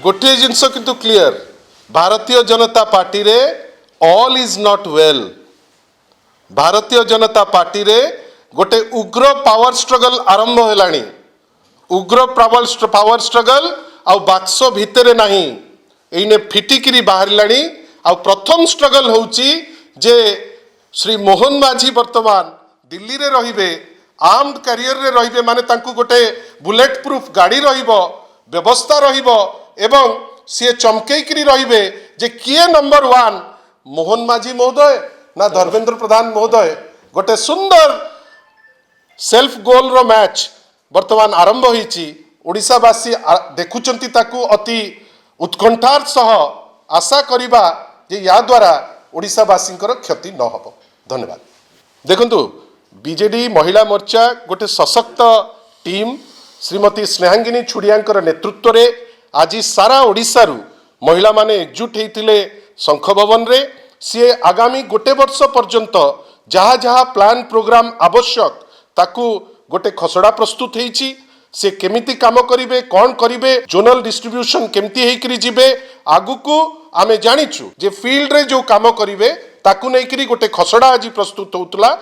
गोटे जिनस किंतु clear Bharatiya Janata party रे all is not well. Bharatiya Janata party रे गोटे उग्र पावर स्ट्रगल आरंभ हेलानी। उग्र पावर स्ट्रगल आ बाक्स भितर नहीं एने फिटिकी बाहर लानी। आ प्रथम स्ट्रगल होची जे श्री मोहन माझी वर्तमान दिल्ली रे रहिबे, आर्म्ड कैरियर रे रहिबे, माने तांकु गोटे बुलेट प्रूफ गाड़ी रहिबो, व्यवस्था रहिबो एवं सी चमकेकरी रहिबे जे किए नंबर 1 मोहन माझी महोदय ना धर्मेंद्र प्रधान महोदय। गोटे सुंदर सेल्फ गोल रो मैच वर्तमान आरंभ होईची। ओडिशावासी देखुचंती ताकू अति उत्कंठार सह आशा करिबा जे या द्वारा ओडिशावासी क्षति न हो। धन्यवाद। देखंतु बीजेडी महिला मोर्चा गोटे सशक्त टीम श्रीमती स्नेहांगिनी छुड़िया नेतृत्व रे आज सारा ओडिशा रु महिला माने एकजुट होते शंख भवन रे। सी आगामी गोटे वर्ष पर्यंत जहाँ जहाँ प्लान प्रोग्राम आवश्यक ताकू गोटे खसड़ा प्रस्तुत होईची। से केमिति काम करिवे, कौन करिवे, जोनल डिस्ट्रीब्यूशन केमिति हेकरी जिबे आगु को आमे जानिचु जे फील्ड रे जो काम करिवे ताकू नेकरी गोटे खसड़ा आज प्रस्तुत होतला।